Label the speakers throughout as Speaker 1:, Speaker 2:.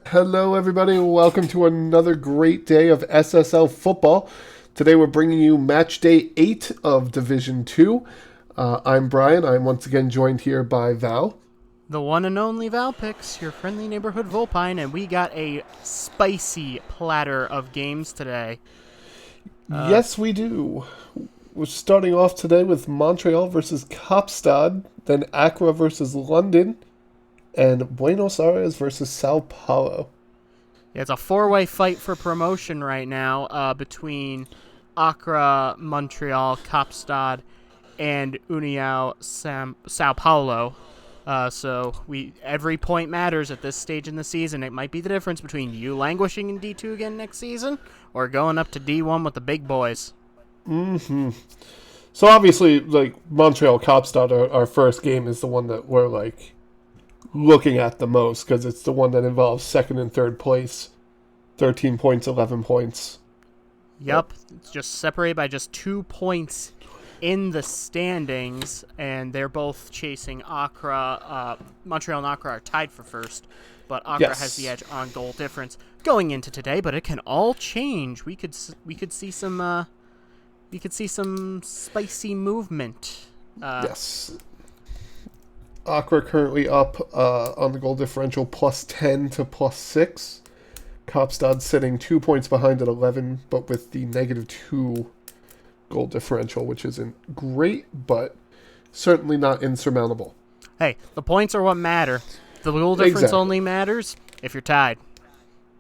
Speaker 1: Hello, everybody. Welcome to another great day of SSL football. Today we're bringing you match day 8 of Division 2. I'm Brian. I'm once again joined here by Val.
Speaker 2: The one and only Valpix, your friendly neighborhood Volpine, and we got a spicy platter of games today.
Speaker 1: Yes, we do. We're starting off today with Montreal versus Kaapstad, then Accra versus London, and Buenos Aires versus Sao Paulo.
Speaker 2: Yeah, it's a four-way fight for promotion right now between Accra, Montreal, Kaapstad, and União, Sao Paulo. So every point matters at this stage in the season. It might be the difference between you languishing in D2 again next season or going up to D1 with the big boys.
Speaker 1: Mm-hmm. So obviously, Montreal Kaapstad, our first game is the one that we're looking at the most because it's the one that involves second and third place, 13 points, 11 points.
Speaker 2: Yep, it's just separated by just 2 points in the standings, and they're both chasing Accra. Montreal and Accra are tied for first, but Accra has the edge on goal difference going into today. But it can all change. We could see some spicy movement.
Speaker 1: Yes. Accra currently up on the goal differential plus 10 to plus 6. Kaapstad sitting 2 points behind at 11, but with the -2 goal differential, which isn't great, but certainly not insurmountable.
Speaker 2: Hey, the points are what matter. The goal difference only matters if you're tied.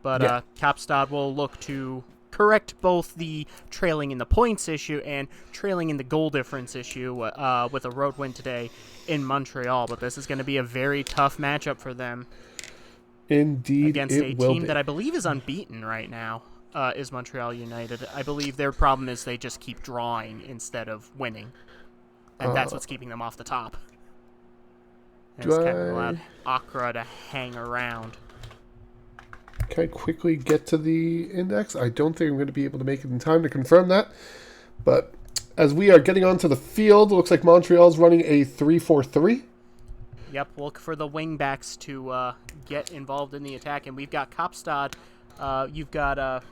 Speaker 2: But Kaapstad will look to correct both the trailing in the points issue and trailing in the goal difference issue with a road win today in Montreal. But this is going to be a very tough matchup for them.
Speaker 1: Indeed,
Speaker 2: against a team that I believe is unbeaten right now. Is Montreal United. I believe their problem is they just keep drawing instead of winning. And that's what's keeping them off the top. And it's kind of allowed Accra to hang around.
Speaker 1: Can I quickly get to the index? I don't think I'm going to be able to make it in time to confirm that. But as we are getting onto the field, it looks like Montreal's running a 3-4-3.
Speaker 2: Yep, look for the wingbacks to get involved in the attack. And we've got Kaapstad. You've got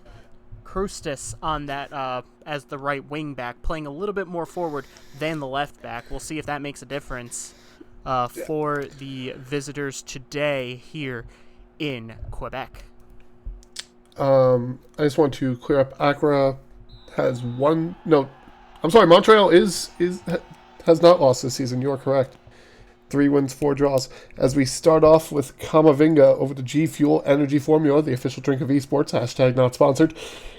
Speaker 2: Krustis on that as the right wing back, playing a little bit more forward than the left back. We'll see if that makes a difference for the visitors today here in Quebec.
Speaker 1: I just want to clear up. Accra has one. No, I'm sorry. Montreal has not lost this season. You are correct. 3 wins, 4 draws. As we start off with Kamavinga over to G Fuel Energy Formula, the official drink of esports, #not sponsored.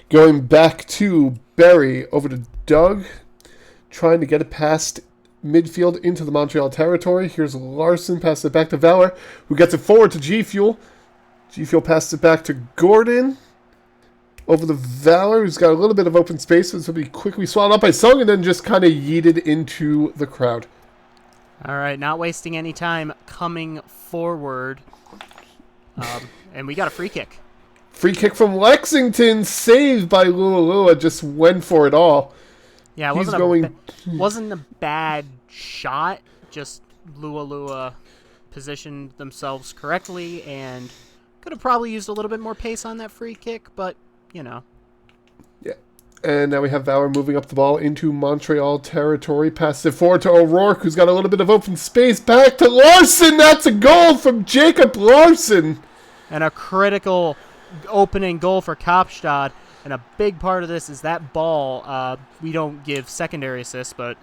Speaker 1: Going back to Barry over to Doug, trying to get it past midfield into the Montreal territory. Here's Larson, passes it back to Valor, who gets it forward to G Fuel. G Fuel passes it back to Gordon. Over to Valor, who's got a little bit of open space. This will be quickly swallowed up by Sung and then just kind of yeeted into the crowd.
Speaker 2: All right, not wasting any time coming forward. And we got a free kick.
Speaker 1: Free kick from Lexington, saved by Lua. Just went for it all.
Speaker 2: Yeah, it wasn't a bad shot. Just Lua positioned themselves correctly and could have probably used a little bit more pace on that free kick, but, you know.
Speaker 1: Yeah. And now we have Valor moving up the ball into Montreal territory. Passes it forward to O'Rourke, who's got a little bit of open space. Back to Larson. That's a goal from Jacob Larson.
Speaker 2: And a critical opening goal for Kaapstad. And a big part of this is that ball. We don't give secondary assists, but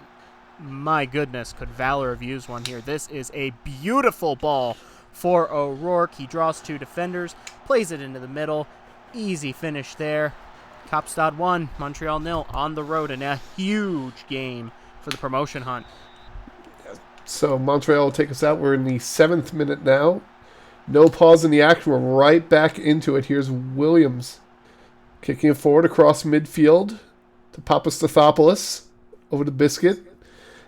Speaker 2: my goodness, could Valor have used one here. This is a beautiful ball for O'Rourke. He draws 2 defenders, plays it into the middle. Easy finish there. Kaapstad 1, Montreal 0 on the road in a huge game for the promotion hunt.
Speaker 1: So Montreal will take us out. We're in the 7th minute now. No pause in the action. We're right back into it. Here's Williams kicking it forward across midfield to Papastathopoulos over to Biscuit.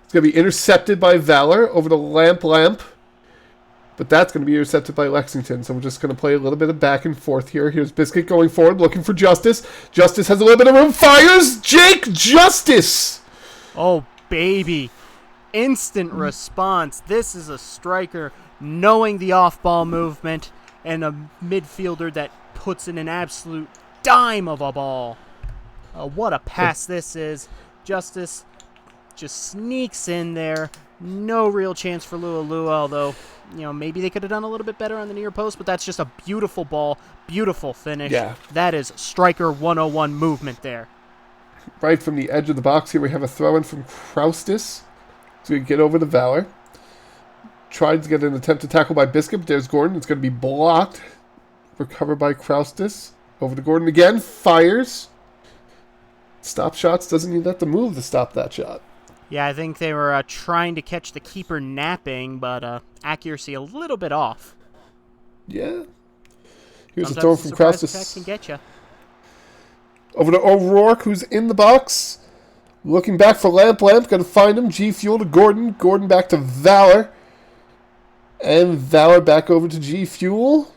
Speaker 1: It's going to be intercepted by Valor over to Lamp. But that's going to be intercepted by Lexington. So we're just going to play a little bit of back and forth here. Here's Biscuit going forward, looking for Justice. Justice has a little bit of room. Fires Jake Justice.
Speaker 2: Oh, baby. Instant response. This is a striker knowing the off-ball movement and a midfielder that puts in an absolute dime of a ball. What a pass this is. Justice just sneaks in there. No real chance for Lualua, although, maybe they could have done a little bit better on the near post, but that's just a beautiful ball, beautiful finish.
Speaker 1: Yeah.
Speaker 2: That is striker 101 movement there.
Speaker 1: Right from the edge of the box here, we have a throw-in from Kraustis. So we get over to Valor. Tried to get an attempt to tackle by Biscuit, but there's Gordon. It's going to be blocked. Recovered by Kraustis. Over to Gordon again. Fires. Stop shots. Doesn't need that to move to stop that shot.
Speaker 2: Yeah, I think they were trying to catch the keeper napping, but accuracy a little bit off.
Speaker 1: Yeah. Here's
Speaker 2: Sometimes
Speaker 1: a throw from
Speaker 2: Kraustis can get you.
Speaker 1: Over to O'Rourke, who's in the box. Looking back for Lamp. Lamp, going to find him. G Fuel to Gordon. Gordon back to Valor. And Valor back over to G Fuel.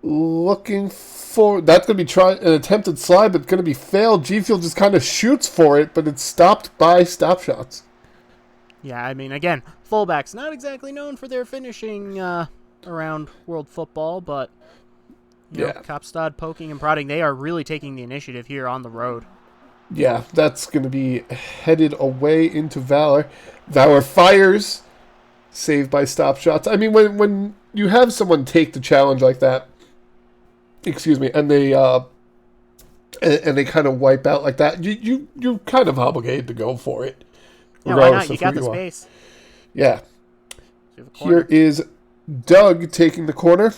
Speaker 1: Looking for... That's going to be an attempted slide, but going to be failed. G Fuel just kind of shoots for it, but it's stopped by stop shots.
Speaker 2: Yeah, I mean, again, fullbacks not exactly known for their finishing around world football, but Kaapstad poking and prodding. They are really taking the initiative here on the road.
Speaker 1: Yeah, that's going to be headed away into Valor. Valor fires. Saved by stop shots. I mean, when you have someone take the challenge like that, and they kind of wipe out like that, you're kind of obligated to go for it.
Speaker 2: Yeah, why not? You got the space.
Speaker 1: Yeah. Here is Doug taking the corner.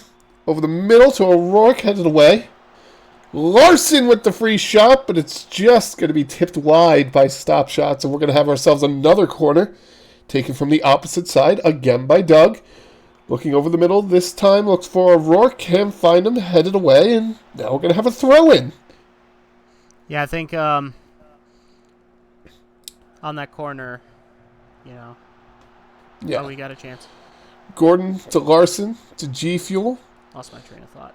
Speaker 1: Over the middle to O'Rourke, headed away. Larson with the free shot, but it's just going to be tipped wide by stop shots, and we're going to have ourselves another corner taken from the opposite side, again by Doug. Looking over the middle, this time looks for O'Rourke, can't find him, headed away, and now we're going to have a throw-in.
Speaker 2: Yeah, I think on that corner,
Speaker 1: Yeah.
Speaker 2: we got a chance.
Speaker 1: Gordon to Larson to G Fuel.
Speaker 2: Lost my train of thought.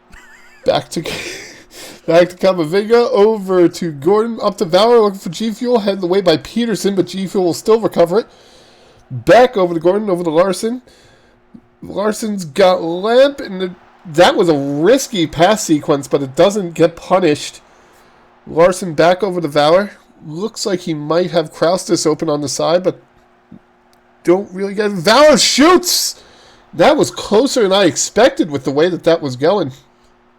Speaker 1: Back to Camavinga, over to Gordon, up to Valor, looking for G Fuel, headed away by Peterson, but G Fuel will still recover it. Back over to Gordon, over to Larson. Larson's got Lamp, and that was a risky pass sequence, but it doesn't get punished. Larson back over to Valor. Looks like he might have Kraustis open on the side, but don't really get it. Valor shoots! That was closer than I expected with the way that was going.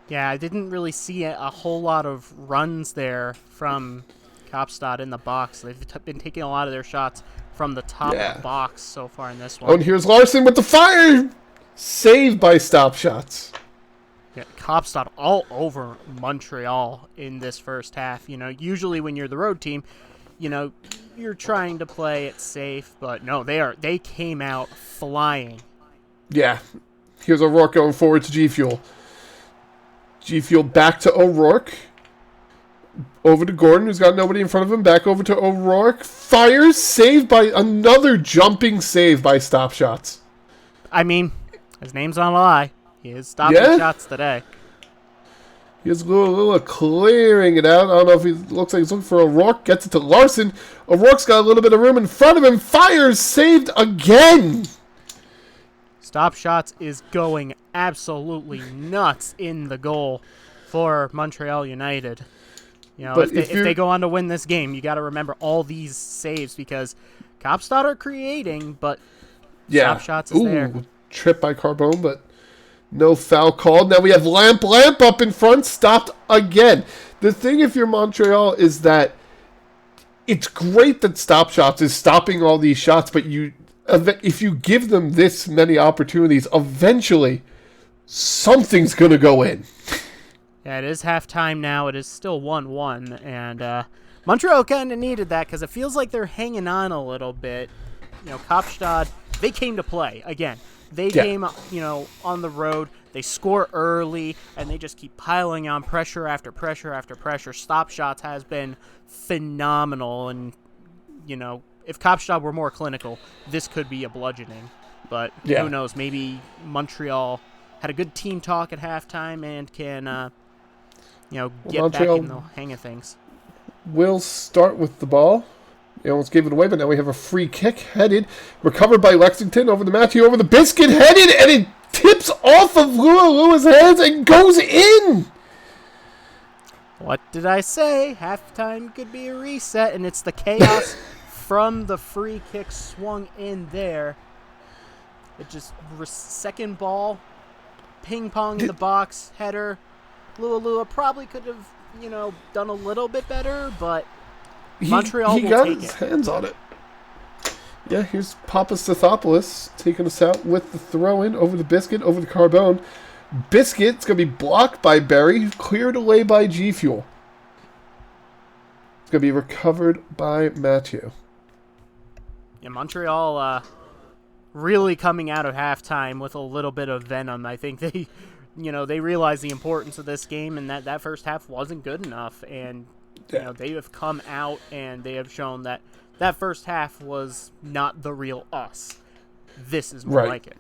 Speaker 2: Yeah, I didn't really see a whole lot of runs there from Kaapstad in the box. They've been taking a lot of their shots from the top of the box so far in this one.
Speaker 1: Oh, and here's Larson with the fire! Saved by stop shots.
Speaker 2: Yeah, Kaapstad all over Montreal in this first half. Usually when you're the road team, you're trying to play it safe, but no, they came out flying.
Speaker 1: Yeah. Here's O'Rourke going forward to G Fuel. G Fuel back to O'Rourke. Over to Gordon, who's got nobody in front of him. Back over to O'Rourke. Fires, saved by another jumping save by stop shots.
Speaker 2: I mean, his name's not a lie. He is stopping shots today.
Speaker 1: Here's Lula clearing it out. I don't know if he looks like he's looking for O'Rourke. Gets it to Larson. O'Rourke's got a little bit of room in front of him. Fires, saved again.
Speaker 2: Stop shots is going absolutely nuts in the goal for Montreal United. If they go on to win this game, you got to remember all these saves because Kaapstad are creating, but stop shots is there.
Speaker 1: Trip by Carbone, but no foul called. Now we have Lamp up in front, stopped again. The thing if you're Montreal is that it's great that stop shots is stopping all these shots, but if you give them this many opportunities, eventually something's going to go in.
Speaker 2: Yeah, it is halftime now. It is still 1-1, and Montreal kind of needed that because it feels like they're hanging on a little bit. Kaapstad, they came to play again. They came, on the road. They score early, and they just keep piling on pressure after pressure after pressure. Stop shots has been phenomenal, and if Kaapstad were more clinical, this could be a bludgeoning. But who knows? Maybe Montreal had a good team talk at halftime and can. Get Montreal back in the hang of things.
Speaker 1: We'll start with the ball. They almost gave it away, but now we have a free kick headed. Recovered by Lexington over the Matthew, over the Biscuit, headed, and it tips off of Lua's hands and goes in.
Speaker 2: What did I say? Halftime could be a reset, and it's the chaos from the free kick swung in there. It just second ball, ping pong in the box, header. Lua probably could have, done a little bit better, but Montreal
Speaker 1: he
Speaker 2: will
Speaker 1: got
Speaker 2: take
Speaker 1: his
Speaker 2: it.
Speaker 1: hands on it. Yeah, here's Papastathopoulos taking us out with the throw-in over the Biscuit, over the Carbone. Biscuit's going to be blocked by Barry, cleared away by G Fuel. It's going to be recovered by Matthew.
Speaker 2: Yeah, Montreal really coming out of halftime with a little bit of venom. I think they realize the importance of this game, and that first half wasn't good enough. And they have come out and they have shown that first half was not the real us. This is more like it.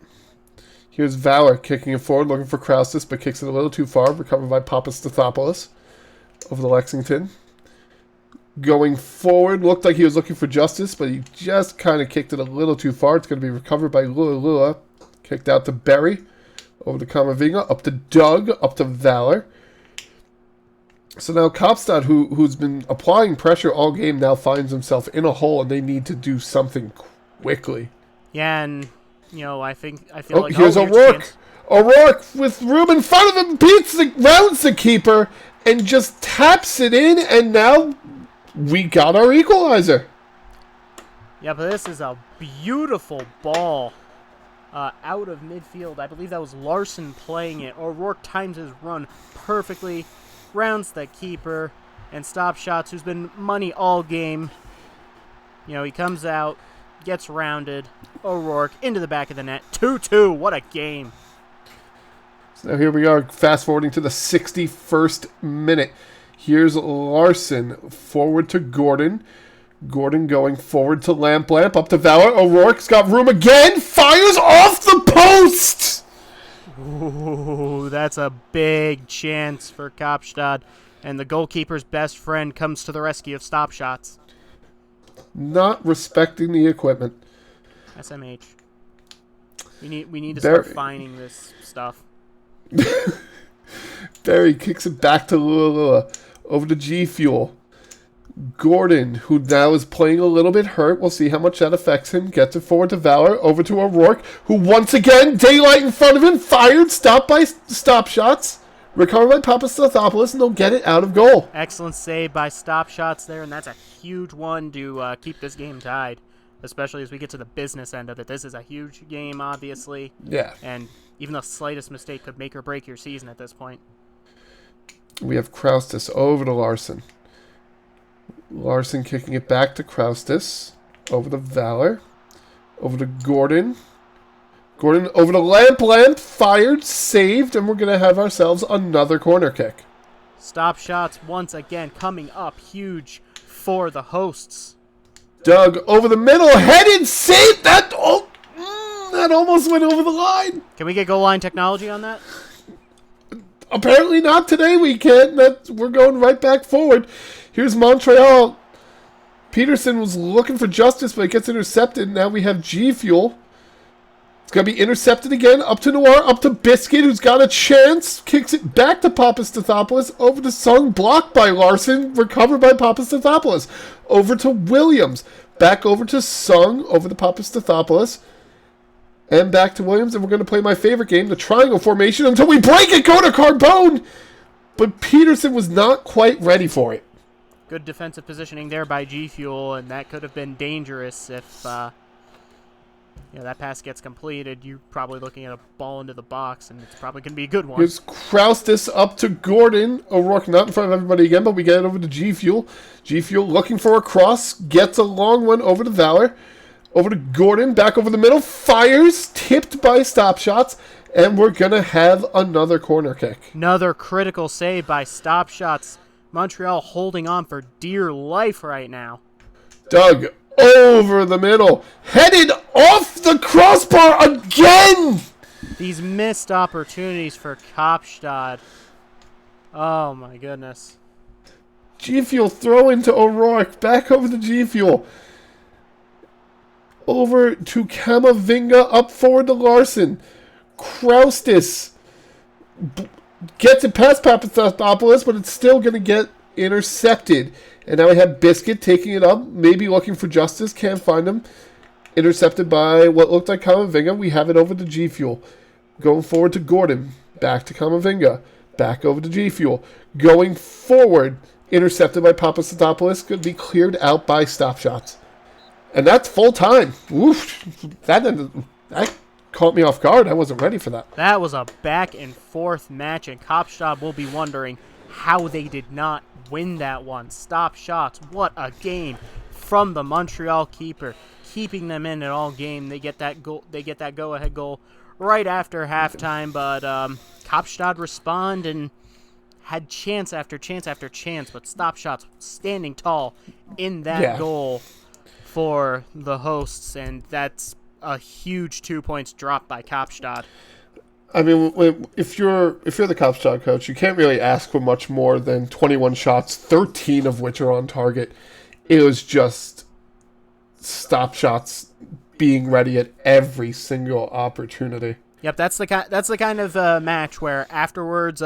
Speaker 1: Here's Valor kicking it forward, looking for Kraustis, but kicks it a little too far. Recovered by Papastathopoulos over the Lexington. Going forward, looked like he was looking for Justice, but he just kind of kicked it a little too far. It's going to be recovered by Lua. Kicked out to Berry. Over to Kamavinga, up to Doug, up to Valor. So now Kaapstad, who's been applying pressure all game, now finds himself in a hole, and they need to do something quickly.
Speaker 2: Yeah, and I feel like
Speaker 1: here's O'Rourke. O'Rourke with room in front of him rounds the keeper and just taps it in, and now we got our equalizer.
Speaker 2: Yeah, but this is a beautiful ball. Out of midfield. I believe that was Larson playing it. O'Rourke times his run perfectly, rounds the keeper, and Stop Shots, who's been money all game. He comes out, gets rounded. O'Rourke into the back of the net. 2-2. What a game.
Speaker 1: So now here we are, fast forwarding to the 61st minute. Here's Larson forward to Gordon. Gordon going forward to Lamp, up to Valor. O'Rourke's got room again, fires off the post!
Speaker 2: Ooh, that's a big chance for Kaapstad. And the goalkeeper's best friend comes to the rescue of Stop Shots.
Speaker 1: Not respecting the equipment.
Speaker 2: SMH. We need to start finding this stuff.
Speaker 1: Barry kicks it back to Lua. Over to G Fuel. Gordon, who now is playing a little bit hurt. We'll see how much that affects him. Gets it forward to Valor. Over to O'Rourke, who once again, daylight in front of him, fired, stopped by Stop Shots. Recovered by Papastathopoulos, and they'll get it out of goal.
Speaker 2: Excellent save by Stop Shots there, and that's a huge one to keep this game tied, especially as we get to the business end of it. This is a huge game, obviously.
Speaker 1: Yeah.
Speaker 2: And even the slightest mistake could make or break your season at this point.
Speaker 1: We have Kraustis over to Larson. Larson kicking it back to Kraustis. Over to Valor. Over to Gordon. Gordon over to Lamp. Fired, saved, and we're going to have ourselves another corner kick.
Speaker 2: Stop Shots once again coming up huge for the hosts.
Speaker 1: Doug over the middle, headed, saved. That almost went over the line.
Speaker 2: Can we get goal line technology on that?
Speaker 1: Apparently not today. We can't. We're going right back forward. Here's Montreal. Peterson was looking for Justice, but it gets intercepted. Now we have G Fuel. It's going to be intercepted again. Up to Noir. Up to Biscuit, who's got a chance. Kicks it back to Papastathopoulos. Over to Sung. Blocked by Larson. Recovered by Papastathopoulos. Over to Williams. Back over to Sung. Over to Papastathopoulos. And back to Williams. And we're going to play my favorite game, the triangle formation, until we break it. Go to Carbone. But Peterson was not quite ready for it.
Speaker 2: Good defensive positioning there by G Fuel, and that could have been dangerous if that pass gets completed. You're probably looking at a ball into the box, and it's probably going to be a good one.
Speaker 1: Here's Kraustis up to Gordon. O'Rourke not in front of everybody again, but we get it over to G Fuel. G Fuel looking for a cross, gets a long one over to Valor. Over to Gordon, back over the middle, fires, tipped by Stop Shots, and we're going to have another corner kick.
Speaker 2: Another critical save by Stop Shots. Montreal holding on for dear life right now.
Speaker 1: Doug over the middle, headed off the crossbar again!
Speaker 2: These missed opportunities for Kaapstad. Oh my goodness.
Speaker 1: G Fuel throw into O'Rourke, back over to G Fuel. Over to Kamavinga, up forward to Larson. Kraustis gets it past Papadopoulos, but it's still going to get intercepted. And now we have Biscuit taking it up, maybe looking for Justice, can't find him. Intercepted by what looked like Kamavinga. We have it over to G Fuel. Going forward to Gordon. Back to Kamavinga. Back over to G Fuel. Going forward. Intercepted by Papadopoulos. Could be cleared out by stop shots. And that's full time. Oof. That caught me off guard. I wasn't ready for that.
Speaker 2: That was a back and forth match, and Kaapstad will be wondering how they did not win that one. Stop shots. What a game from the Montreal keeper, keeping them in all game. They get that goal. They get that go-ahead goal right after halftime, but Kaapstad respond and had chance after chance after chance, but stop shots standing tall in that goal for the hosts, and that's a huge 2 points drop by Kaapstad.
Speaker 1: I mean, if you're the Kaapstad coach, you can't really ask for much more than 21 shots, 13 of which are on target. It was just stop shots being ready at every single opportunity.
Speaker 2: Yep, that's the kind of match where afterwards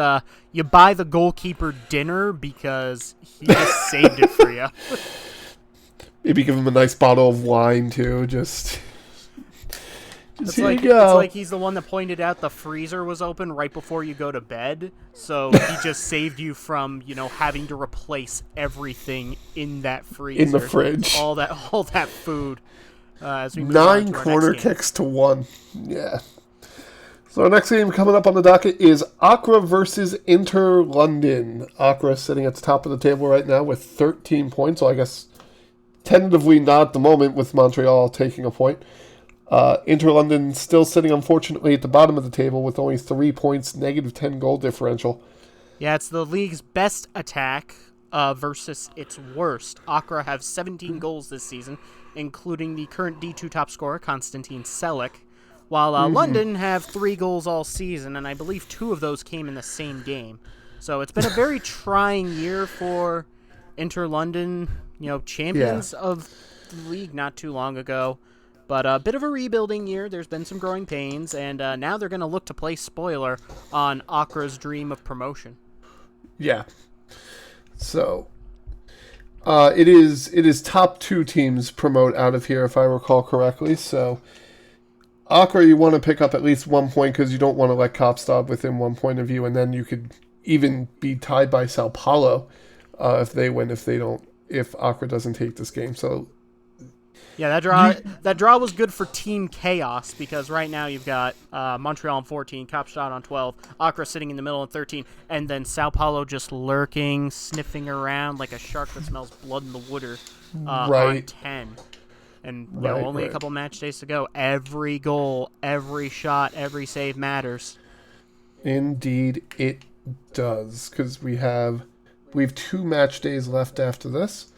Speaker 2: you buy the goalkeeper dinner because he just saved it for you.
Speaker 1: Maybe give him a nice bottle of wine too. Just here you go.
Speaker 2: It's like he's the one that pointed out the freezer was open right before you go to bed, so he just saved you from having to replace everything in that freezer,
Speaker 1: in the fridge,
Speaker 2: all that food. As we
Speaker 1: 9 corner kicks to 1. Yeah. So our next game coming up on the docket is Accra versus Inter London. Accra sitting at the top of the table right now with 13 points. So I guess tentatively not at the moment, with Montreal taking a point. Inter London still sitting, unfortunately, at the bottom of the table with only 3 points, negative 10 goal differential.
Speaker 2: Yeah, it's the league's best attack versus its worst. Accra have 17 goals this season, including the current D2 top scorer, Konstantin Selic, while London have 3 goals all season, and I believe 2 of those came in the same game. So it's been a very trying year for Inter London, champions of the league not too long ago. But a bit of a rebuilding year. There's been some growing pains, and now they're going to look to play spoiler on Accra's dream of promotion.
Speaker 1: Yeah. So it is top 2 teams promote out of here, if I recall correctly. So Accra, you want to pick up at least 1 point because you don't want to let Kaapstad within 1 point of you, and then you could even be tied by Sao Paulo if they win, if Accra doesn't take this game. So
Speaker 2: yeah, that draw was good for Team Chaos, because right now you've got Montreal on 14, Kaapstad on 12, Accra sitting in the middle on 13, and then Sao Paulo just lurking, sniffing around like a shark that smells blood in the water on 10. And only a couple match days to go. Every goal, every shot, every save matters.
Speaker 1: Indeed it does, because we have 2 match days left after this.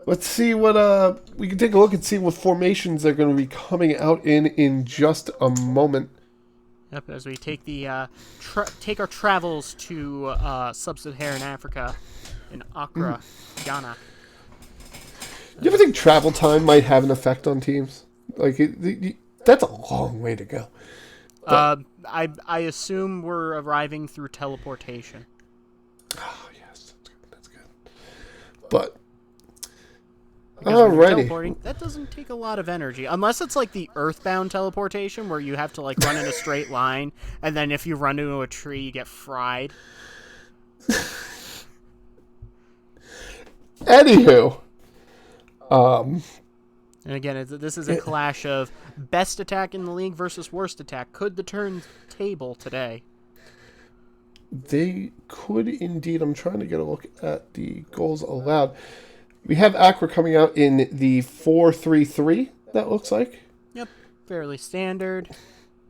Speaker 1: Let's see what we can take a look and see what formations they're going to be coming out in just a moment.
Speaker 2: Yep, as we take the take our travels to sub-Saharan Africa in Accra, Ghana.
Speaker 1: You ever think travel time might have an effect on teams? Like that's a long way to go.
Speaker 2: I assume we're arriving through teleportation.
Speaker 1: Oh yes, that's good. But alrighty.
Speaker 2: Teleporting, that doesn't take a lot of energy, unless it's like the earthbound teleportation where you have to like run in a straight line, and then if you run into a tree, you get fried.
Speaker 1: Anywho,
Speaker 2: and again, this is a clash of best attack in the league versus worst attack. Could the turn table today?
Speaker 1: They could indeed. I'm trying to get a look at the goals allowed. We have Accra coming out in the 4-3-3, that looks like.
Speaker 2: Yep, fairly standard.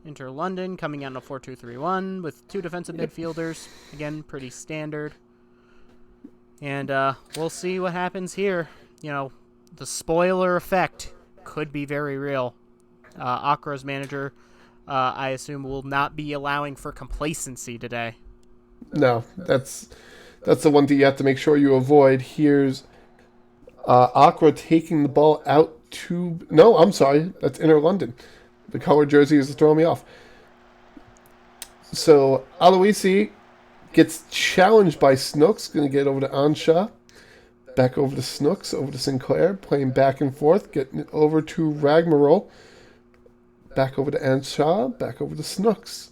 Speaker 2: Inter London coming out in a 4-2-3-1 with 2 defensive midfielders. Again, pretty standard. And we'll see what happens here. The spoiler effect could be very real. Accra's manager, I assume, will not be allowing for complacency today.
Speaker 1: No, that's the one thing you have to make sure you avoid. Here's Accra taking the ball out to... No, I'm sorry. That's Inner London. The color jersey is throwing me off. So, Aloisi gets challenged by Snooks. Going to get over to Ansha. Back over to Snooks. Over to Sinclair. Playing back and forth. Getting it over to Ragmarol. Back over to Ansha. Back over to Snooks.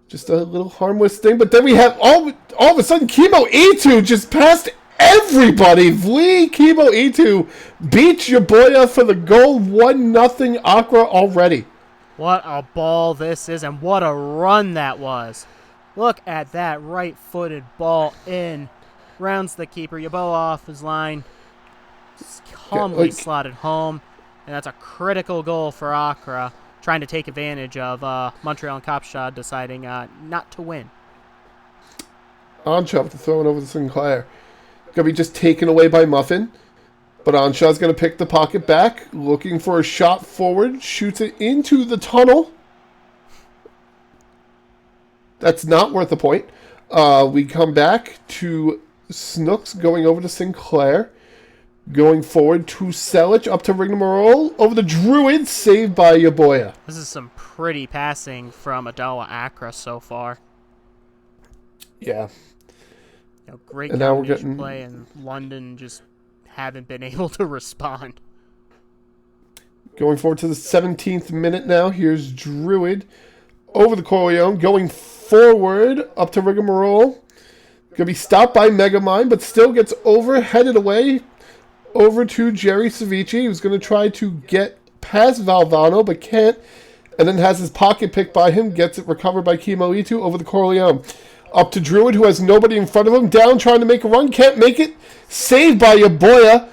Speaker 1: Just a little harmless thing. But then we have all of a sudden Kimo E2 just passed everybody. Vli Kimo E2 beats Yaboya for the goal. 1-0 Accra already.
Speaker 2: What a ball this is, and what a run that was. Look at that right-footed ball in. Rounds the keeper. Yaboa off his line. Calmly slotted home. And that's a critical goal for Accra, trying to take advantage of Montreal and Kaapstad deciding not to win.
Speaker 1: Ansha to throw it over to Sinclair. Going to be just taken away by Muffin. But Ansha's going to pick the pocket back, looking for a shot forward, shoots it into the tunnel. That's not worth a point. We come back to Snooks going over to Sinclair. Going forward to Selic, up to Rigmarole, over the Druid, saved by Yaboya.
Speaker 2: This is some pretty passing from Adowa Accra so far.
Speaker 1: Yeah.
Speaker 2: Great combination play, and London just haven't been able to respond.
Speaker 1: Going forward to the 17th minute now. Here's Druid over the Corleone. Going forward up to Rigmarole. Going to be stopped by Megamind, but still gets over, headed away over to Jerry Savici, who's going to try to get past Valvano, but can't. And then has his pocket picked by him. Gets it recovered by Kimo E2 over the Corleone. Up to Druid, who has nobody in front of him. Down, trying to make a run. Can't make it. Saved by Yaboya.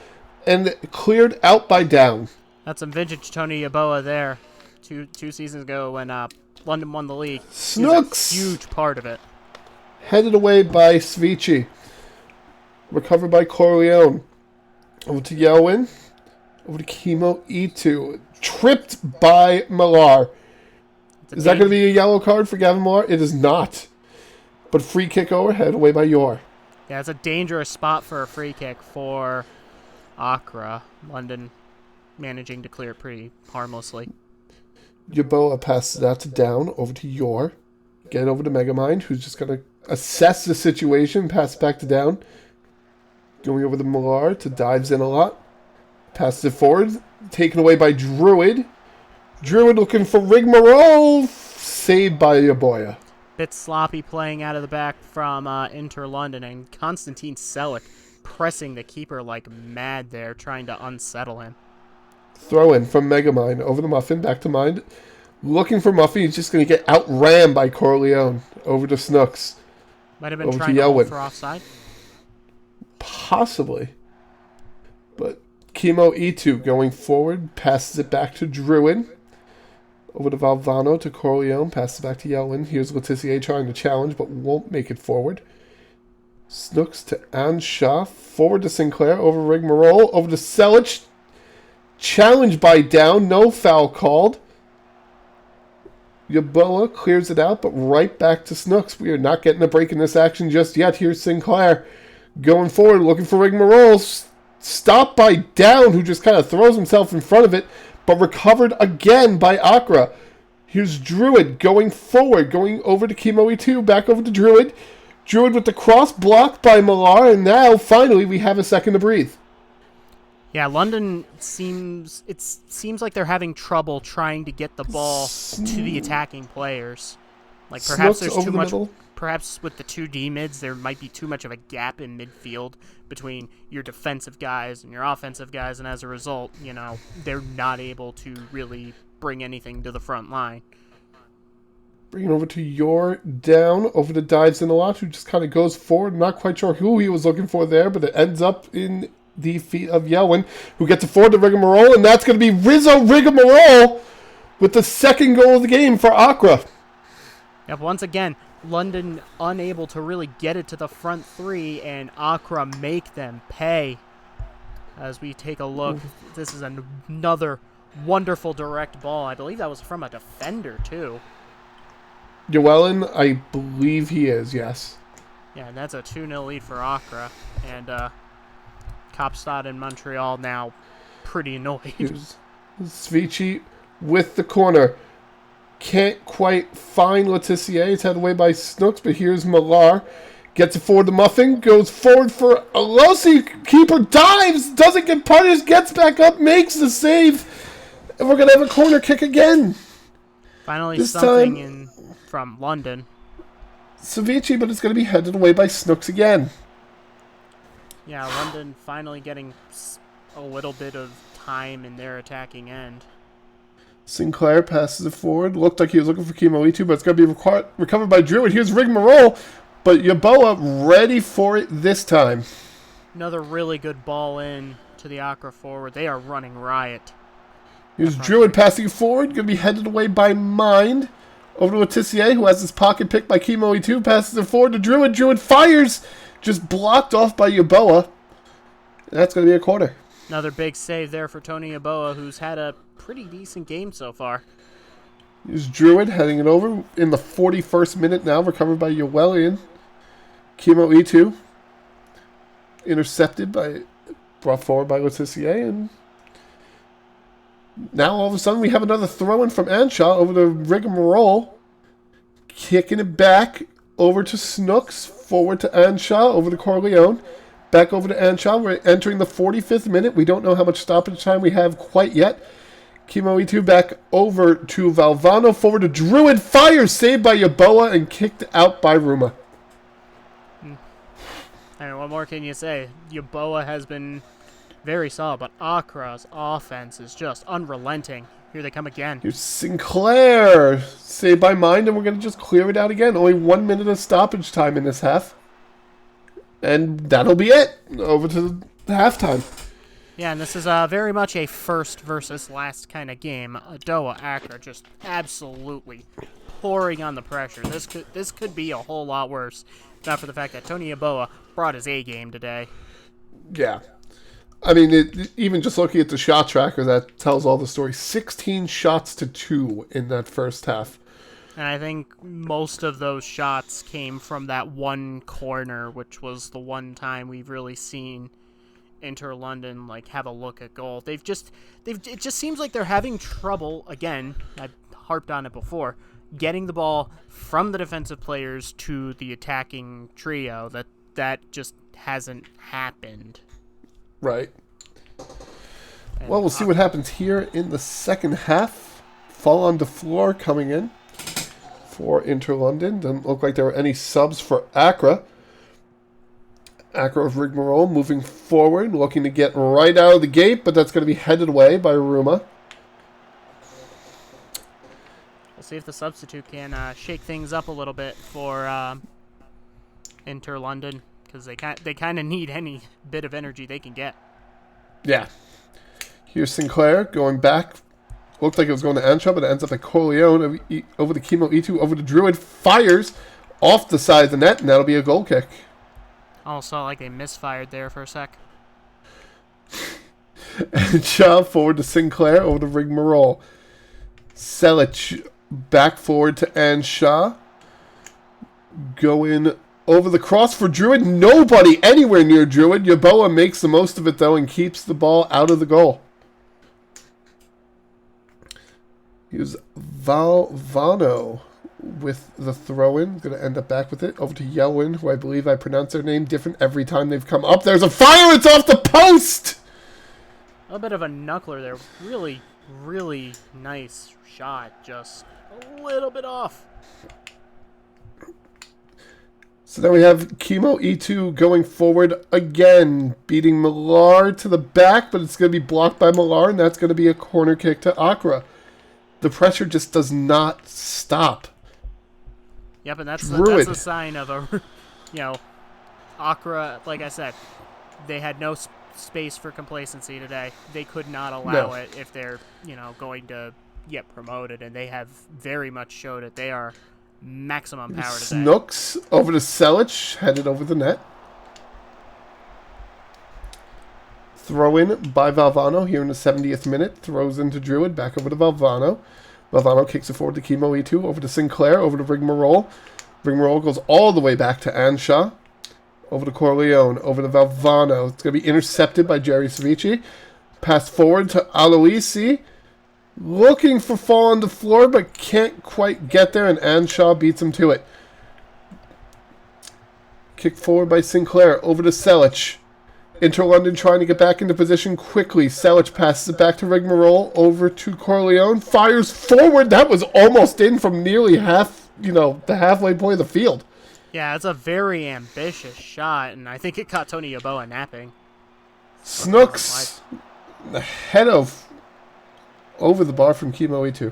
Speaker 1: And cleared out by Down.
Speaker 2: That's some vintage Tony Yaboa there. Two seasons ago when London won the league.
Speaker 1: Snooks!
Speaker 2: He was a huge part of it.
Speaker 1: Headed away by Svici. Recovered by Corleone. Over to Yelwin. Over to Kimo E2. Tripped by Millar. Is that going to be a yellow card for Gavin Millar? It is not. But free kick overhead, away by Yor.
Speaker 2: Yeah, it's a dangerous spot for a free kick for Accra. London managing to clear it pretty harmlessly.
Speaker 1: Yaboa passes that to Down, over to Yor. Get it over to Megamind, who's just going to assess the situation, pass it back to Down. Going over to Millar to dives in a lot. Passes it forward, taken away by Druid. Druid looking for Rigmarole, saved by Yaboya.
Speaker 2: Bit sloppy playing out of the back from Inter London, and Konstantin Selic pressing the keeper like mad there, trying to unsettle him.
Speaker 1: Throw in from Megamind over to Muffin, back to Mind. Looking for Muffin, he's just going to get outran by Corleone. Over to Snooks.
Speaker 2: Might have been
Speaker 1: over
Speaker 2: trying to hold for offside.
Speaker 1: Possibly. But Kimo E2 going forward, passes it back to Druid. Over to Valvano, to Corleone, passes back to Yelwin. Here's Letizier trying to challenge, but won't make it forward. Snooks to Ansha, forward to Sinclair, over Rigmarole, over to Selic. Challenged by Down, no foul called. Yaboa clears it out, but right back to Snooks. We are not getting a break in this action just yet. Here's Sinclair going forward, looking for Rigmarole. Stopped by Down, who just kind of throws himself in front of it, but recovered again by Accra. Here's Druid going forward, going over to Kimo E2, back over to Druid. Druid with the cross blocked by Millar, and now finally we have a second to breathe.
Speaker 2: Yeah, London seems like they're having trouble trying to get the ball to the attacking players. Like perhaps there's too much. Perhaps with the 2D mids, there might be too much of a gap in midfield between your defensive guys and your offensive guys, and as a result, they're not able to really bring anything to the front line.
Speaker 1: Bring it over to Yor, Down, over to Dives in a lot, who just kind of goes forward. Not quite sure who he was looking for there, but it ends up in the feet of Yelwin, who gets it forward to Rigmarole, and that's going to be Rizzo Rigmarole with the second goal of the game for Accra.
Speaker 2: Yep, once again, London unable to really get it to the front three, and Accra make them pay. As we take a look, this is another wonderful direct ball. I believe that was from a defender, too.
Speaker 1: Llewellyn, I believe he is, yes.
Speaker 2: Yeah, and that's a 2-0 lead for Accra. And Kaapstad and Montreal now pretty annoyed.
Speaker 1: Here's Svici with the corner. Can't quite find Letizier. It's headed away by Snooks, but here's Millar. Gets it forward to Muffin. Goes forward for Alosi. Keeper dives. Doesn't get punished. Gets back up. Makes the save. And we're going to have a corner kick again.
Speaker 2: Finally
Speaker 1: this
Speaker 2: something
Speaker 1: time,
Speaker 2: in from London.
Speaker 1: Svici, but it's going to be headed away by Snooks again.
Speaker 2: Yeah, London finally getting a little bit of time in their attacking end.
Speaker 1: Sinclair passes it forward. Looked like he was looking for Kimo Itu, but it's going to be recovered by Druid. Here's Rigmarole, but Yeboah ready for it this time.
Speaker 2: Another really good ball in to the Accra forward. They are running riot.
Speaker 1: Here's Druid passing it forward. Going to be headed away by Mind. Over to Letizier, who has his pocket picked by Kimo Itu. Passes it forward to Druid. Druid fires. Just blocked off by Yeboah. That's going to be a corner.
Speaker 2: Another big save there for Tony Yeboah, who's had a pretty decent game so far.
Speaker 1: Here's Druid heading it over in the 41st minute now. Recovered by Yowelian. Kimo Itu. Intercepted by... Brought forward by Letizier. And now all of a sudden we have another throw-in from Anshaw over to Rigmarole. Kicking it back over to Snooks. Forward to Anshaw. Over to Corleone. Back over to Anshaw. We're entering the 45th minute. We don't know how much stoppage time we have quite yet. Kimo Itu back over to Valvano. Forward to Druid. Fire saved by Yeboah and kicked out by Ruma.
Speaker 2: I mean, what more can you say? Yeboah has been very solid, but Accra's offense is just unrelenting. Here they come again.
Speaker 1: Here's Sinclair. Saved by Mind, and we're going to just clear it out again. Only 1 minute of stoppage time in this half. And that'll be it. Over to the halftime.
Speaker 2: Yeah, and this is very much a first versus last kind of game. Adowa, Accra just absolutely pouring on the pressure. This could be a whole lot worse. Not for the fact that Tony Yeboah brought his A game today.
Speaker 1: Yeah. I mean, even just looking at the shot tracker, that tells all the story. 16 shots to 2 in that first half.
Speaker 2: And I think most of those shots came from that one corner, which was the one time we've really seen Inter London have a look at goal. It just seems like they're having trouble again. I've harped on it before, getting the ball from the defensive players to the attacking trio. That just hasn't happened.
Speaker 1: Right.
Speaker 2: And
Speaker 1: well, we'll see what happens here in the second half. Fall on the floor coming in for Inter London. Doesn't look like there were any subs for Accra. Accra of Rigmarole moving forward, looking to get right out of the gate, but that's going to be headed away by Ruma.
Speaker 2: We'll see if the substitute can shake things up a little bit for Inter London, because they kind of need any bit of energy they can get.
Speaker 1: Yeah. Here's Sinclair going back. Looked like it was going to Anshaw, but it ends up at Corleone. Over to Kimo Itu, over to Druid. Fires off the side of the net, and that'll be a goal kick.
Speaker 2: Almost felt like they misfired there for a sec.
Speaker 1: Anshaw forward to Sinclair, over to Rigmarole. Selic back forward to Anshaw. Going over the cross for Druid. Nobody anywhere near Druid. Yeboah makes the most of it, though, and keeps the ball out of the goal. Here's Valvano with the throw-in. Going to end up back with it. Over to Yelwin, who I believe I pronounce their name different every time they've come up. There's a fire! It's off the post!
Speaker 2: A little bit of a knuckler there. Really, really nice shot. Just a little bit off.
Speaker 1: So now we have Kimo Itu going forward again, beating Millar to the back, but it's going to be blocked by Millar, and that's going to be a corner kick to Accra. The pressure just does not stop.
Speaker 2: Yep, and that's a sign of a, Accra, like I said, they had no space for complacency today. They could not allow it if they're, going to get promoted, and they have very much showed it. They are maximum power today.
Speaker 1: Snooks over to Selic, headed over the net. Throw in by Valvano here in the 70th minute. Throws into Druid, back over to Valvano. Valvano kicks it forward to Kimo Itu, over to Sinclair, over to Rigmarole. Rigmarole goes all the way back to Anshaw. over to Corleone, over to Valvano. It's going to be intercepted by Jerry Cevici. Pass forward to Aloisi. Looking for fall on the floor, but can't quite get there, and Anshaw beats him to it. Kick forward by Sinclair, over to Selic. Inter London trying to get back into position quickly. Selic passes it back to Rigmarole, over to Corleone. Fires forward. That was almost in from nearly the halfway point of the field.
Speaker 2: Yeah, it's a very ambitious shot, and I think it caught Tony Yeboah napping.
Speaker 1: Snooks ahead of over the bar from Kimo Itu.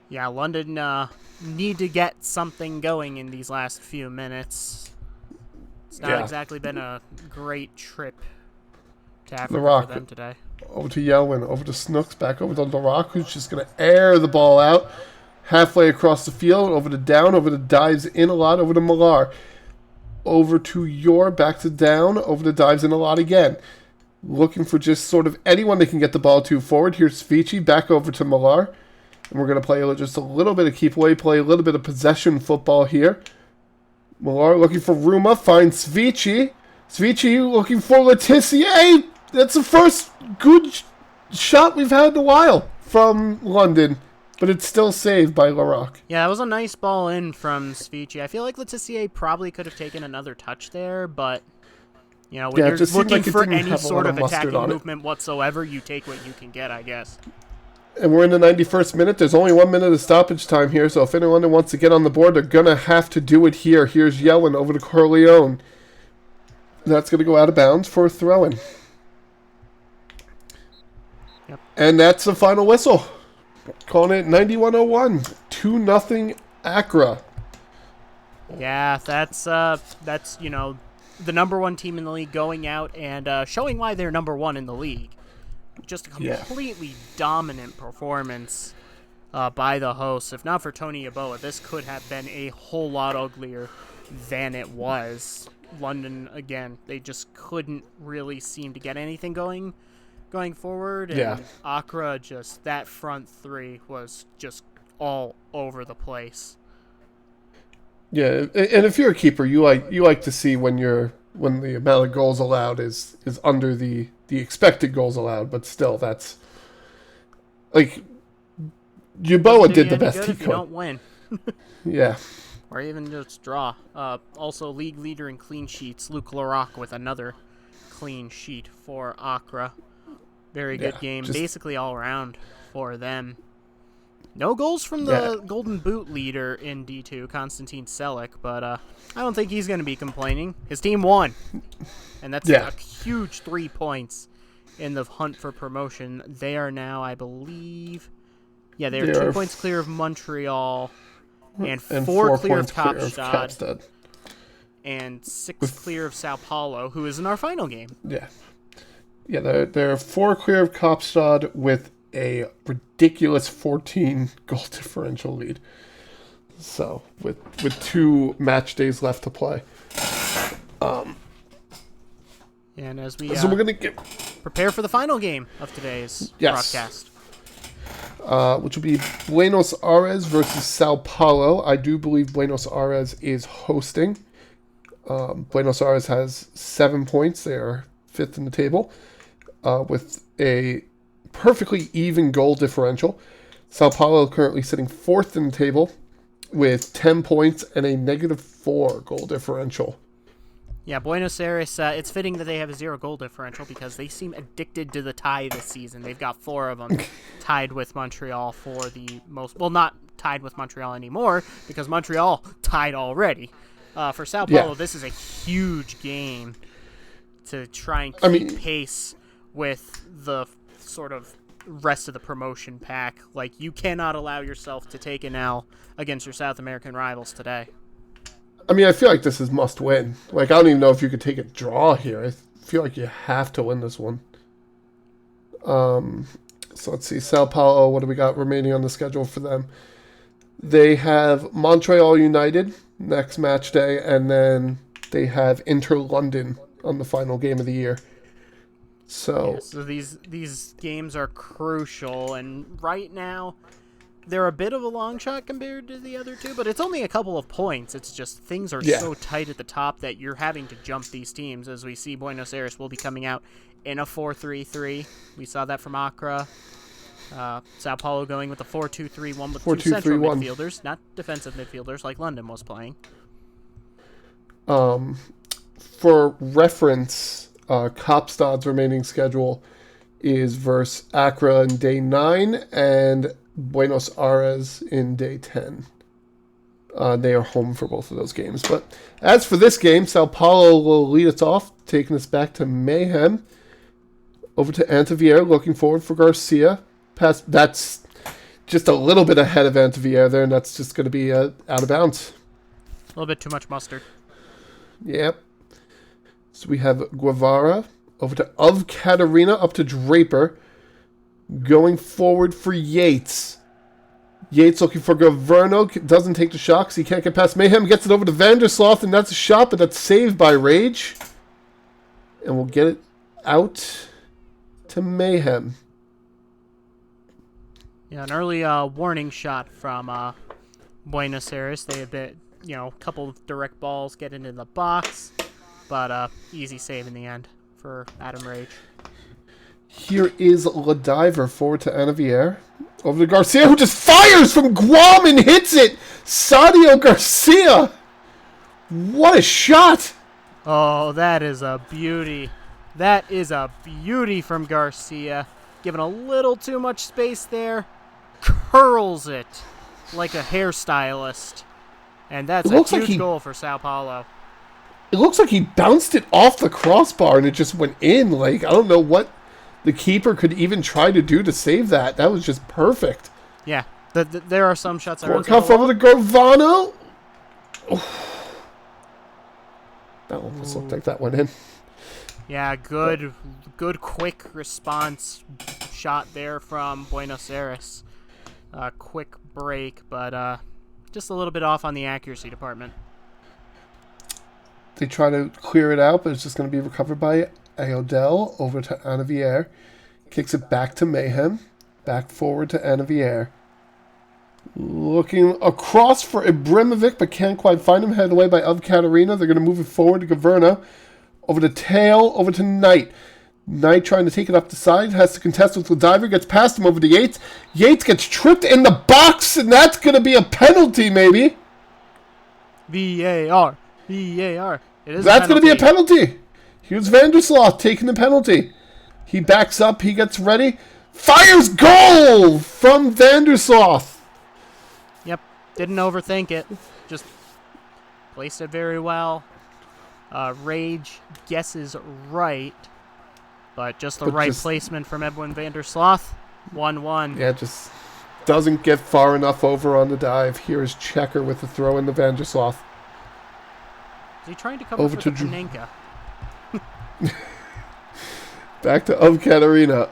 Speaker 2: Yeah, London need to get something going in these last few minutes. It's not exactly been a great trip to Africa for them today.
Speaker 1: Over to Yelwin, over to Snooks, back over to LaRock, who's just going to air the ball out. Halfway across the field, over to Down, over to Dives in a lot, over to Millar. Over to Yor, back to Down, over to Dives in a lot again. Looking for just sort of anyone they can get the ball to forward. Here's Vici, back over to Millar. And we're going to play just a little bit of keep away play, a little bit of possession football here. Millar looking for Ruma, finds Vici. Vici looking for Letizier. That's the first good shot we've had in a while from London. But it's still saved by LaRock.
Speaker 2: Yeah, that was a nice ball in from Svici. I feel like Letizier probably could have taken another touch there, but when you're looking for any sort of attacking movement whatsoever, you take what you can get, I guess.
Speaker 1: And we're in the 91st minute. There's only 1 minute of stoppage time here, so if anyone wants to get on the board, they're going to have to do it here. Here's Yellen over to Corleone. That's going to go out of bounds for a throw-in.
Speaker 2: Yep.
Speaker 1: And that's the final whistle. Calling it 91-01, 2-0 Accra.
Speaker 2: Yeah, that's the number one team in the league going out and showing why they're number one in the league. Just a completely dominant performance by the hosts. If not for Tony Yeboah, this could have been a whole lot uglier than it was. London, again, they just couldn't really seem to get anything going forward, and Accra, just that front three was just all over the place.
Speaker 1: Yeah, and if you're a keeper, you like to see when the amount of goals allowed is under the expected goals allowed, but still, that's like Yeboah did the best he could.
Speaker 2: If you don't win,
Speaker 1: yeah,
Speaker 2: or even just draw. Also, league leader in clean sheets, Luke LaRock with another clean sheet for Accra. Very good game, basically all around for them. No goals from the Golden Boot leader in D2, Konstantin Selic, but I don't think he's going to be complaining. His team won, and that's a huge 3 points in the hunt for promotion. They are now, I believe, they're 2 points clear of Montreal, and 4 clear of Kaapstad, and 6 clear of Sao Paulo, who is in our final game.
Speaker 1: Yeah, they're 4 clear of Kaapstad with a ridiculous 14 goal differential lead. So with 2 match days left to play.
Speaker 2: And as we
Speaker 1: we're gonna
Speaker 2: prepare for the final game of today's broadcast.
Speaker 1: Which will be Buenos Aires versus Sao Paulo. I do believe Buenos Aires is hosting. Buenos Aires has 7 points. They are 5th in the table. With a perfectly even goal differential. Sao Paulo currently sitting 4th in the table with 10 points and a -4 goal differential.
Speaker 2: Yeah, Buenos Aires, it's fitting that they have a 0 goal differential because they seem addicted to the tie this season. They've got 4 of them tied with Montreal for the most... Well, not tied with Montreal anymore because Montreal tied already. For Sao Paulo, this is a huge game to try and keep pace with the sort of rest of the promotion pack. Like, you cannot allow yourself to take an L against your South American rivals today.
Speaker 1: I feel like this is must win. Like, I don't even know if you could take a draw here. I feel like you have to win this one. So let's see. Sao Paulo, what do we got remaining on the schedule for them? They have Montreal United next match day, and then they have Inter London on the final game of the year. So
Speaker 2: these games are crucial, and right now they're a bit of a long shot compared to the other two, but it's only a couple of points. It's just things are so tight at the top that you're having to jump these teams. As we see, Buenos Aires will be coming out in a 4-3-3. We saw that from Accra. Sao Paulo going with a 4-2-3-1 with 2 central midfielders, not defensive midfielders like London was playing.
Speaker 1: For reference, Kaapstad's remaining schedule is versus Accra in day 9 and Buenos Aires in day 10. They are home for both of those games. But as for this game, Sao Paulo will lead us off, taking us back to Mayhem. Over to Antivier, looking forward for Garcia. That's just a little bit ahead of Antivier there, and that's just going to be out of bounds.
Speaker 2: A little bit too much mustard.
Speaker 1: Yep. So we have Guevara over to Of Katarina, up to Draper. Going forward for Yates. Yates looking for Governo. Doesn't take the shot because he can't get past Mayhem. Gets it over to Vandersloot, and that's a shot, but that's saved by Rage. And we'll get it out to Mayhem.
Speaker 2: Yeah, an early warning shot from Buenos Aires. They have been, a couple of direct balls get into the box, but easy save in the end for Adam Rage.
Speaker 1: Here is Ladiver forward to Anavier. Over to Garcia, who just fires from Guam and hits it! Sadio Garcia! What a shot!
Speaker 2: Oh, that is a beauty. That is a beauty from Garcia. Given a little too much space there. Curls it like a hairstylist. And that's a huge goal for Sao Paulo.
Speaker 1: It looks like he bounced it off the crossbar and it just went in. Like, I don't know what the keeper could even try to do to save that. That was just perfect.
Speaker 2: Yeah, there are some shots.
Speaker 1: Gorkov over to Gorvano. That almost looked like that went in.
Speaker 2: Yeah, good quick response shot there from Buenos Aires. Quick break, but just a little bit off on the accuracy department.
Speaker 1: They try to clear it out, but it's just going to be recovered by Ayodel over to Anavier. Kicks it back to Mayhem. Back forward to Anavier. Looking across for Ibrahimovic, but can't quite find him. Headed away by Of Katarina. They're going to move it forward to Governo. Over to Tail. Over to Knight. Knight trying to take it up the side. Has to contest with Ladiver. Gets past him over to Yates. Yates gets tripped in the box, and that's going to be a penalty, maybe.
Speaker 2: VAR. VAR.
Speaker 1: That's going to be a penalty. Here's Vandersloot taking the penalty. He backs up. He gets ready. Fires goal from Vandersloot.
Speaker 2: Yep. Didn't overthink it. Just placed it very well. Rage guesses right. But just the right placement from Edwin Vandersloot. 1-1.
Speaker 1: Yeah, just doesn't get far enough over on the dive. Here's Checker with the throw in the Vandersloot.
Speaker 2: Is he trying to come over to Panenka?
Speaker 1: Back to Of Katarina.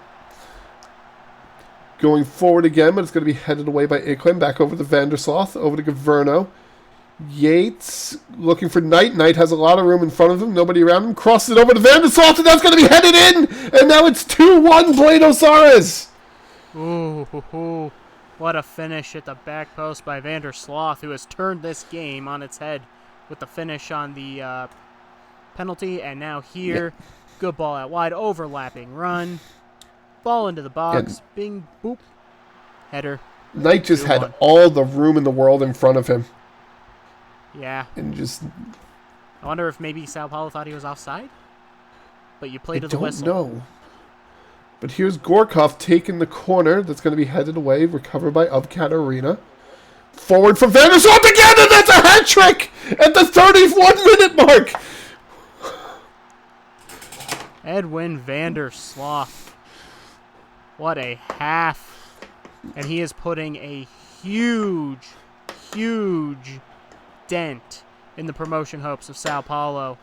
Speaker 1: Going forward again, but it's going to be headed away by Iquem. Back over to Vandersloot. Over to Governo. Yates looking for Knight. Knight has a lot of room in front of him. Nobody around him. Crosses it over to Vandersloot, and that's going to be headed in. And now it's 2-1 Buenos Aires.
Speaker 2: Ooh, what a finish at the back post by Vandersloot, who has turned this game on its head with the finish on the penalty. And now here, good ball out wide, overlapping run. Ball into the box. Bing, boop. Header.
Speaker 1: Knight just had all the room in the world in front of him.
Speaker 2: Yeah.
Speaker 1: And just...
Speaker 2: I wonder if maybe Sao Paulo thought he was offside? But you played to the whistle.
Speaker 1: I don't know. But here's Gorkov taking the corner. That's going to be headed away. Recovered by Of Katarina. Forward for Vandersloot again, and that's a hat trick at the 31-minute mark.
Speaker 2: Edwin Vandersloot. What a half. And he is putting a huge, huge dent in the promotion hopes of Sao Paulo.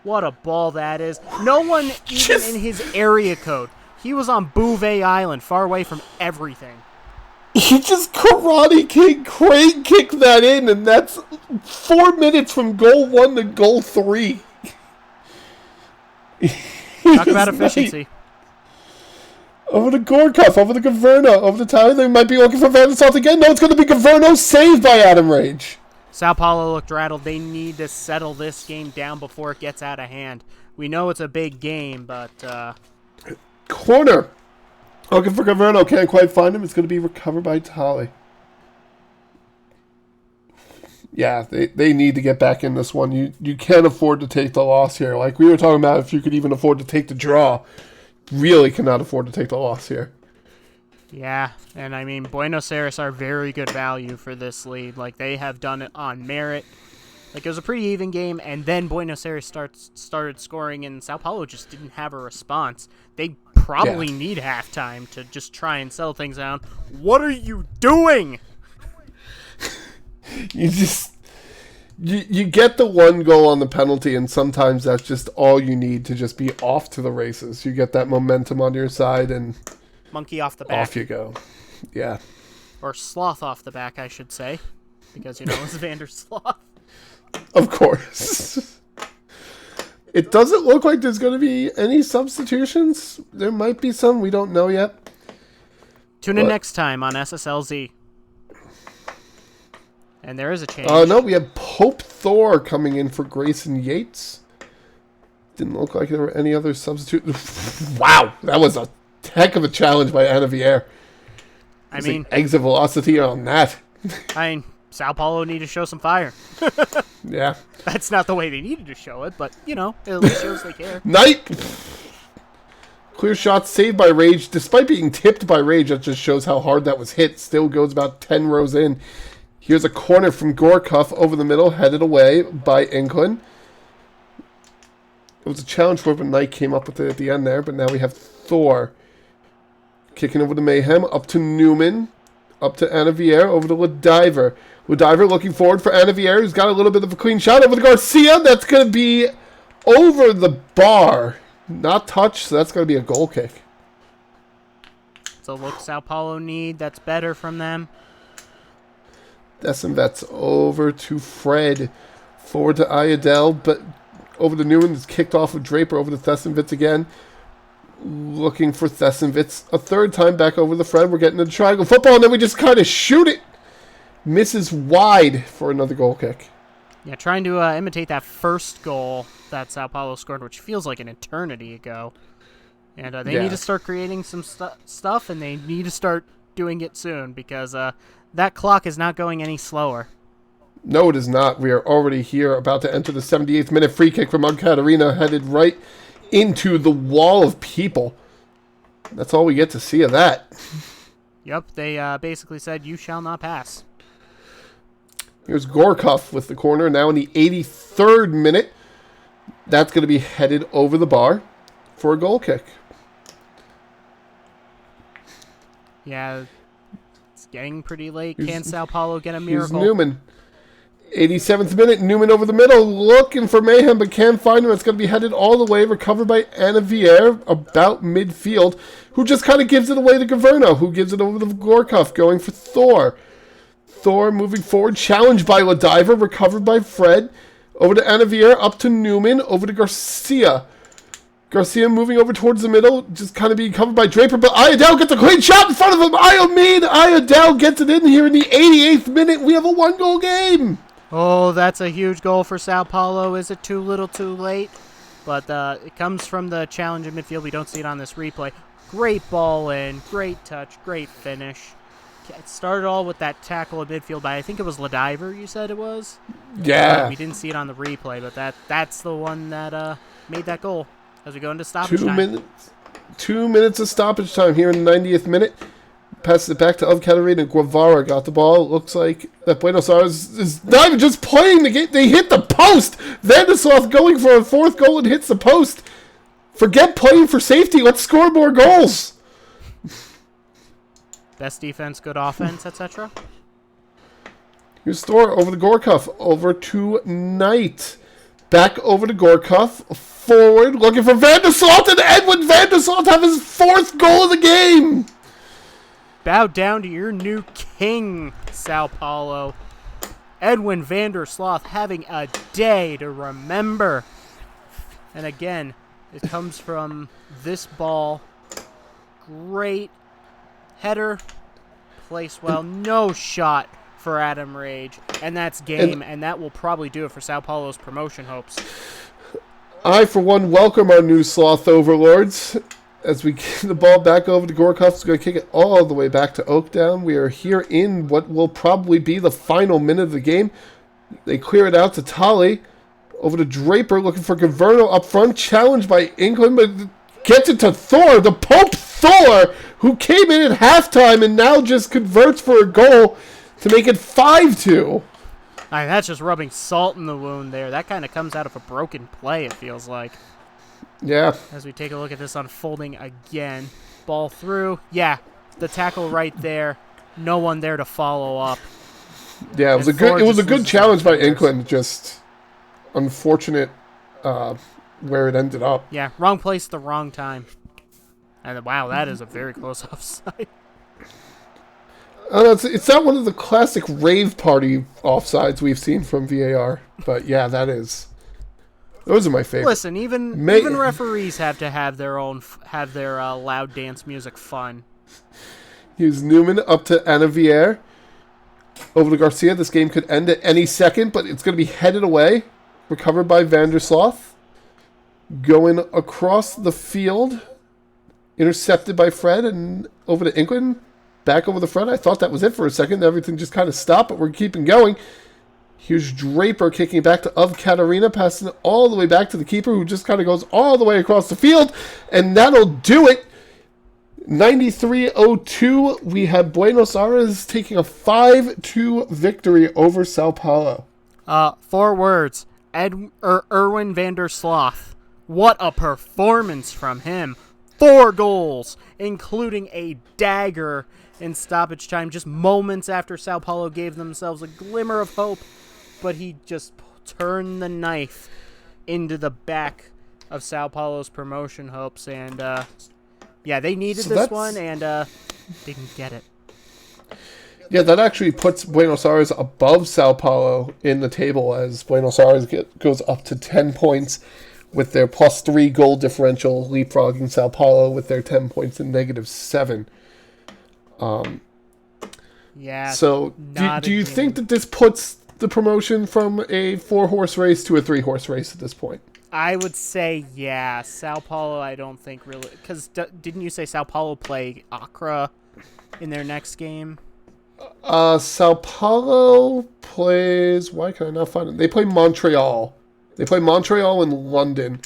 Speaker 2: What a ball that is. No one even in his area code. He was on Bouvet Island, far away from everything.
Speaker 1: He just karate kick, crane kicked that in, and that's 4 minutes from goal 1 to goal 3.
Speaker 2: Talk about efficiency.
Speaker 1: Over the Gorkov, over the Governo, over the Tyler. They might be looking for Vandersalt again. No, it's going to be Governo, saved by Adam Rage.
Speaker 2: Sao Paulo looked rattled. They need to settle this game down before it gets out of hand. We know it's a big game, but...
Speaker 1: Corner. Looking for Governo. Can't quite find him. It's going to be recovered by Tali. Yeah, they need to get back in this one. You can't afford to take the loss here. Like we were talking about, if you could even afford to take the draw, really cannot afford to take the loss here.
Speaker 2: Yeah, and I mean, Buenos Aires are very good value for this lead. Like, they have done it on merit. Like, it was a pretty even game, and then Buenos Aires started scoring, and Sao Paulo just didn't have a response. They probably need halftime to just try and settle things down. What are you doing?
Speaker 1: You get the one goal on the penalty, and sometimes that's just all you need to just be off to the races. You get that momentum on your side, and
Speaker 2: monkey off the back.
Speaker 1: Off you go. Yeah.
Speaker 2: Or sloth off the back, I should say, because it's Vander Sloth.
Speaker 1: Of course. It doesn't look like there's going to be any substitutions. There might be some. We don't know yet.
Speaker 2: Tune in next time on SSLZ. And there is a change.
Speaker 1: No, we have Pope Thor coming in for Grayson Yates. Didn't look like there were any other substitutes. Wow, that was a heck of a challenge by Anna Vieira.
Speaker 2: I mean,
Speaker 1: exit velocity on that.
Speaker 2: Sao Paulo need to show some fire.
Speaker 1: Yeah.
Speaker 2: That's not the way they needed to show it, but, it at least shows they care.
Speaker 1: Knight! Clear shot saved by Rage. Despite being tipped by Rage, that just shows how hard that was hit. Still goes about 10 rows in. Here's a corner from Gorkov over the middle, headed away by England. It was a challenge for it, but Knight came up with it at the end there, but now we have Thor. Kicking over to Mayhem, up to Newman, up to Anna Vieira, over to Lediver. Lediver looking forward for Anna Vieira, who's got a little bit of a clean shot over to Garcia. That's going to be over the bar. Not touched, so that's going to be a goal kick.
Speaker 2: So look, Sao Paulo need. That's better from them.
Speaker 1: Desenvet's over to Fred. Forward to Ayadel, but over to Newman. It's kicked off of Draper, over to Desenvets again. Looking for Desenvets a third time, back over the Fred. We're getting into triangle football, and then we just kind of shoot it. Misses wide for another goal kick.
Speaker 2: Yeah, trying to imitate that first goal that Sao Paulo scored, which feels like an eternity ago. And they need to start creating some stuff, and they need to start doing it soon, because that clock is not going any slower.
Speaker 1: No, it is not. We are already here, about to enter the 78th minute. Free kick from Katarina, headed right into the wall of people. That's all we get to see of that.
Speaker 2: Yep, they basically said, "You shall not pass."
Speaker 1: Here's Gorkov with the corner, now in the 83rd minute. That's going to be headed over the bar for a goal kick.
Speaker 2: Yeah, it's getting pretty late. Can Sao Paulo get a miracle?
Speaker 1: Here's Newman. 87th minute, Newman over the middle, looking for Mayhem, but can't find him. It's going to be headed all the way, recovered by Anna Vieira, about midfield, who just kind of gives it away to Governo, who gives it over to Gorkov, going for Thor. Thor moving forward, challenged by Lediver, recovered by Fred, over to Anna Vieira, up to Newman, over to Garcia. Garcia moving over towards the middle, just kind of being covered by Draper, but Ayadel gets a clean shot in front of him. Ayadel gets it in here in the 88th minute. We have a one-goal game.
Speaker 2: Oh, that's a huge goal for Sao Paulo. Is it too little too late? But it comes from the challenge in midfield. We don't see it on this replay. Great ball in, great touch, great finish. It started all with that tackle in midfield by, I think it was Lediver, you said it was?
Speaker 1: Yeah.
Speaker 2: We didn't see it on the replay, but that's the one that made that goal as we go into stoppage time.
Speaker 1: 2 minutes of stoppage time here in the 90th minute. Passes it back to Katarina. Guevara got the ball. It looks like that Buenos Aires is not even just playing the game. They hit the post. Vandersloth going for a fourth goal and hits the post. Forget playing for safety. Let's score more goals.
Speaker 2: Best defense, good offense, etc.
Speaker 1: Here's Thor over to Gorkov. Over to Knight. Back over to Gorkov. Forward. Looking for Vandersloth. And Edwin Vandersloth have his fourth goal of the game.
Speaker 2: Bow down to your new king, Sao Paulo. Edwin Vandersloth having a day to remember. And again, it comes from this ball. great header. Placed well. No shot for Adam Rage. And that's game, and that will probably do it for Sao Paulo's promotion hopes.
Speaker 1: I, for one, welcome our new sloth overlords. As we get the ball back over to Gorkov, who's going to kick it all the way back to Oakdown. We are here in what will probably be the final minute of the game. They clear it out to Tali. Over to Draper, looking for Governo up front. Challenged by England, but gets it to Thor, the Pope Thor, who came in at halftime and now just converts for a goal to make it 5-2.
Speaker 2: That's just rubbing salt in the wound there. That kind of comes out of a broken play, it feels like.
Speaker 1: Yeah.
Speaker 2: As we take a look at this unfolding again. Ball through. Yeah, the tackle right there. No one there to follow up.
Speaker 1: Yeah, it was a good challenge by England. Just unfortunate where it ended up.
Speaker 2: Yeah, wrong place at the wrong time. And wow, that is a very close offside.
Speaker 1: It's not one of the classic rave party offsides we've seen from VAR, but yeah, that is. Those are my favorite.
Speaker 2: Listen, even referees have to have their own loud dance music fun.
Speaker 1: Here's Newman up to Anavier. Over to Garcia. This game could end at any second, but it's going to be headed away. Recovered by Vandersloth. Going across the field. Intercepted by Fred and over to England. Back over the front. I thought that was it for a second. Everything just kind of stopped, but we're keeping going. Here's Draper kicking back to Of Katarina, passing it all the way back to the keeper, who just kind of goes all the way across the field. And that'll do it. 93-02. We have Buenos Aires taking a 5-2 victory over Sao Paulo.
Speaker 2: 4 words. Erwin Vandersloth. What a performance from him. 4 goals, including a dagger in stoppage time, just moments after Sao Paulo gave themselves a glimmer of hope. But he just turned the knife into the back of Sao Paulo's promotion hopes. And, yeah, they needed this one, and didn't get it.
Speaker 1: Yeah, that actually puts Buenos Aires above Sao Paulo in the table as Buenos Aires goes up to 10 points with their +3 goal differential, leapfrogging Sao Paulo with their 10 points and -7.
Speaker 2: Yeah.
Speaker 1: So, do you think that this puts the promotion from a 4-horse race to a 3-horse race at this point?
Speaker 2: I would say, yeah. Sao Paulo, I don't think really... Because didn't you say Sao Paulo play Accra in their next game?
Speaker 1: Sao Paulo plays... Why can I not find it? They play Montreal. They play Montreal and London.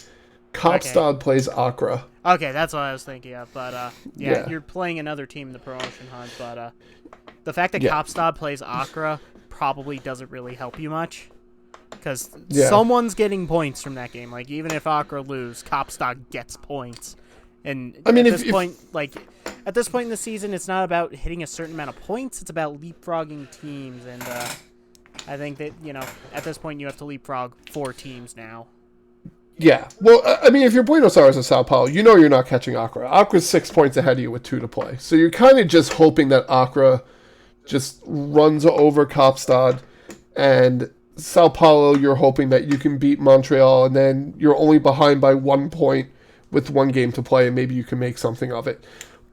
Speaker 1: Kaapstad plays Accra.
Speaker 2: Okay, that's what I was thinking of. But, yeah, you're playing another team in the promotion hunt. But the fact that Kaapstad plays Accra probably doesn't really help you much. Because someone's getting points from that game. Like, even if Accra lose, Kaapstad gets points. And at this point in the season, it's not about hitting a certain amount of points. It's about leapfrogging teams. And I think that, at this point, you have to leapfrog 4 teams now.
Speaker 1: Yeah. Well, I mean, if you're Buenos Aires or Sao Paulo, you're not catching Accra. Accra's 6 points ahead of you with 2 to play. So you're kind of just hoping that Accra just runs over Kaapstad, and Sao Paulo, you're hoping that you can beat Montreal, and then you're only behind by 1 point with 1 game to play, and maybe you can make something of it.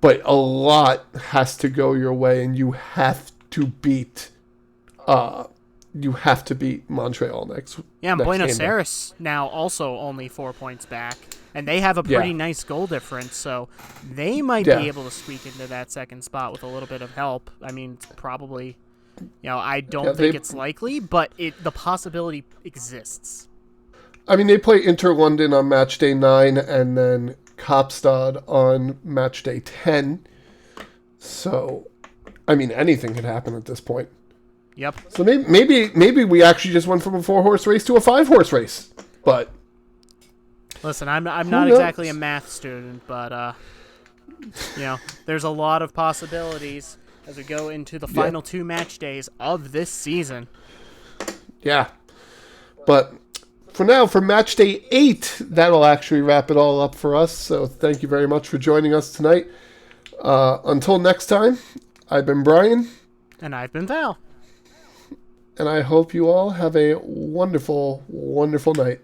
Speaker 1: But a lot has to go your way, and you have to beat Montreal next.
Speaker 2: Yeah, and Buenos Aires now also only 4 points back, and they have a pretty nice goal difference, so they might be able to squeak into that second spot with a little bit of help. I mean, it's probably, I don't think it's likely, but the possibility exists.
Speaker 1: I mean, they play Inter London on Matchday 9 and then Kaapstad on Matchday 10. So, I mean, anything could happen at this point.
Speaker 2: Yep.
Speaker 1: So maybe we actually just went from a 4-horse race to a 5-horse race. But
Speaker 2: listen, I'm not exactly a math student, but there's a lot of possibilities as we go into the final 2 match days of this season. Yeah.
Speaker 1: But for now, for match day 8, that'll actually wrap it all up for us. So thank you very much for joining us tonight. Until next time, I've been Brian.
Speaker 2: And I've been Val.
Speaker 1: And I hope you all have a wonderful, wonderful night.